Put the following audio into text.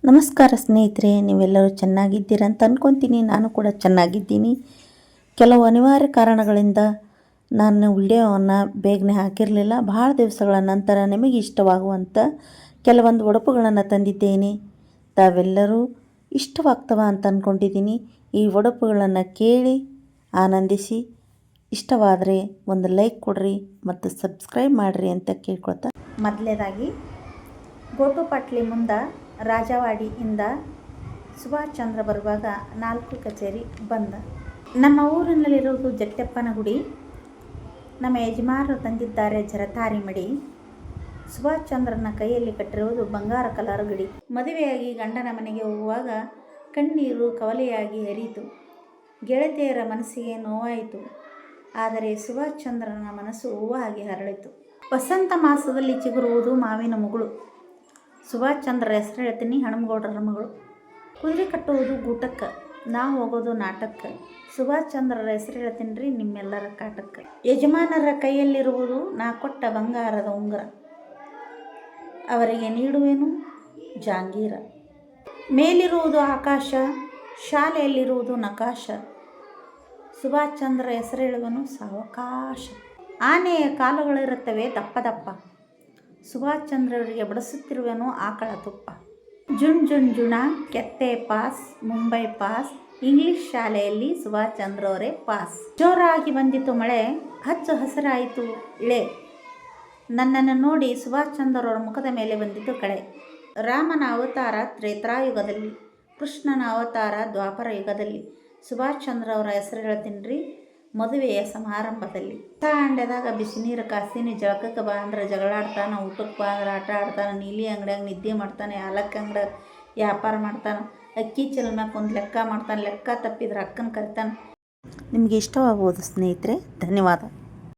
ನಮಸ್ಕಾರ ಸ್ನೇಹಿತರೆ, ನೀವೆಲ್ಲರೂ ಚೆನ್ನಾಗಿದ್ದೀರ ಅಂತ ಅಂದ್ಕೊತೀನಿ. ನಾನು ಕೂಡ ಚೆನ್ನಾಗಿದ್ದೀನಿ. ಕೆಲವು ಅನಿವಾರ್ಯ ಕಾರಣಗಳಿಂದ ನಾನು ವಿಡಿಯೋವನ್ನು ಬೇಗನೆ ಹಾಕಿರಲಿಲ್ಲ. ಭಾಳ ದಿವಸಗಳ ನಂತರ ನಿಮಗೆ ಇಷ್ಟವಾಗುವಂಥ ಕೆಲವೊಂದು ಉಡುಪುಗಳನ್ನು ತಂದಿದ್ದೇನೆ. ತಾವೆಲ್ಲರೂ ಇಷ್ಟವಾಗ್ತವ ಅಂತ ಅಂದ್ಕೊಂಡಿದ್ದೀನಿ. ಈ ಉಡುಪುಗಳನ್ನು ಕೇಳಿ ಆನಂದಿಸಿ, ಇಷ್ಟವಾದರೆ ಒಂದು ಲೈಕ್ ಕೊಡ್ರಿ ಮತ್ತು ಸಬ್ಸ್ಕ್ರೈಬ್ ಮಾಡಿರಿ ಅಂತ ಕೇಳ್ಕೊಳ್ತಾ, ಮೊದಲನೇದಾಗಿ ಗೋಟುಪಾಟ್ಲಿ ಮುಂದೆ ರಾಜವಾಡಿಯಿಂದ ಸುಭಾಷ್ ಚಂದ್ರ ಬರುವಾಗ 4 ಕಚೇರಿ ಬಂದ. ನಮ್ಮ ಊರಿನಲ್ಲಿರುವುದು ಜಟ್ಟಪ್ಪನ ಗುಡಿ. ನಮ್ಮ ಯಜಮಾನರು ತಂದಿದ್ದಾರೆ ಜರತಾರಿ ಮಡಿ. ಸುಭಾಷ್ ಚಂದ್ರನ ಕೈಯಲ್ಲಿ ಕಟ್ಟಿರುವುದು ಬಂಗಾರ ಕಲರ್ ಗಡಿ. ಮದುವೆಯಾಗಿ ಗಂಡನ ಮನೆಗೆ ಹೋಗುವಾಗ ಕಣ್ಣೀರು ಕವಲೆಯಾಗಿ ಹರಿಯಿತು. ಗೆಳತಿಯರ ಮನಸ್ಸಿಗೆ ನೋವಾಯಿತು. ಆದರೆ ಸುಭಾಷ್ ಚಂದ್ರನ ಮನಸ್ಸು ಹೂವಾಗಿ ಹರಳಿತು. ವಸಂತ ಮಾಸದಲ್ಲಿ ಚಿಗುರುವುದು ಮಾವಿನ ಮುಗುಳು. ಸುಭಾಷ್ ಚಂದ್ರ ಹೆಸರು ಹೇಳ್ತೀನಿ, ಹನುಮಗೌಡರ ಮಗಳು. ಕುದುರೆ ಕಟ್ಟುವುದು ಗೂಟಕ್ಕೆ, ನಾವು ಹೋಗೋದು ನಾಟಕ್ಕೆ. ಸುಭಾಷ್ ಚಂದ್ರರ ಹೆಸರು ಹೇಳ್ತೀನಿ ರೀ, ನಿಮ್ಮೆಲ್ಲರ ಕಾಟಕ್ಕೆ. ಯಜಮಾನರ ಕೈಯಲ್ಲಿರುವುದು ನಾ ಕೊಟ್ಟ ಬಂಗಾರದ ಉಂಗುರ, ಅವರಿಗೆ ನೀಡುವೆನು ಜಾಂಗೀರ. ಮೇಲಿರುವುದು ಆಕಾಶ, ಶಾಲೆಯಲ್ಲಿರುವುದು ನಕಾಶ. ಸುಭಾಷ್ ಚಂದ್ರ ಹೆಸರು ಹೇಳುವನು ಸಾವಕಾಶ. ಆನೆಯ ಕಾಲುಗಳಿರುತ್ತವೆ ದಪ್ಪ ದಪ್ಪ, ಸುಭಾಷ್ ಚಂದ್ರವರಿಗೆ ಬಡಿಸುತ್ತಿರುವೆನು ಆಕಳ ತುಪ್ಪ. ಜುಣ್ ಜುಣ್ ಜುಣ, ಕೆತ್ತೆ ಪಾಸ್, ಮುಂಬೈ ಪಾಸ್, ಇಂಗ್ಲಿಷ್ ಶಾಲೆಯಲ್ಲಿ ಸುಭಾಷ್ ಚಂದ್ರವರೇ ಪಾಸ್. ಜೋರಾಗಿ ಬಂದಿತು ಮಳೆ, ಹಚ್ಚು ಹಸಿರಾಯಿತು ಇಳೆ. ನನ್ನನ್ನು ನೋಡಿ ಸುಭಾಷ್ ಚಂದ್ರವರ ಮುಖದ ಮೇಲೆ ಬಂದಿತು ಕಳೆ. ರಾಮನ ಅವತಾರ ತ್ರೇತಾಯುಗದಲ್ಲಿ, ಕೃಷ್ಣನ ಅವತಾರ ದ್ವಾಪರ ಯುಗದಲ್ಲಿ. ಸುಭಾಷ್ ಚಂದ್ರವರ ಹೆಸರು ಹೇಳ್ತೀನಿ ರೀ, ಮದುವೆಯ ಸಮಾರಂಭದಲ್ಲಿ. ಅಂಡ್ಯದಾಗ ಬಿಸಿ ನೀರು ಕಾಸ್ತೀನಿ, ಜಳಕಕ್ಕೆ ಬಾ ಅಂದ್ರೆ ಜಗಳಾಡ್ತಾನೆ, ಊಟಕ್ಕೆ ಬಾ ಅಂದ್ರೆ ಆಟ ಆಡ್ತಾನೆ, ನೀಲಿ ಅಂಗಡಿಯಾಗ ನಿದ್ದೆ ಮಾಡ್ತಾನೆ, ಯಾಲಕ್ಕಿ ಅಂಗಡಿಯಾಗ ವ್ಯಾಪಾರ ಮಾಡ್ತಾನೆ, ಅಕ್ಕಿ ಚಲ್ಮ್ಯಾಕ ಒಂದು ಲೆಕ್ಕ ಮಾಡ್ತಾನೆ, ಲೆಕ್ಕ ತಪ್ಪಿದ್ರೆ ಅಕ್ಕನ ಕರಿತಾನೆ. ನಿಮಗೆ ಇಷ್ಟವಾಗ್ಬೋದು ಸ್ನೇಹಿತರೆ. ಧನ್ಯವಾದ.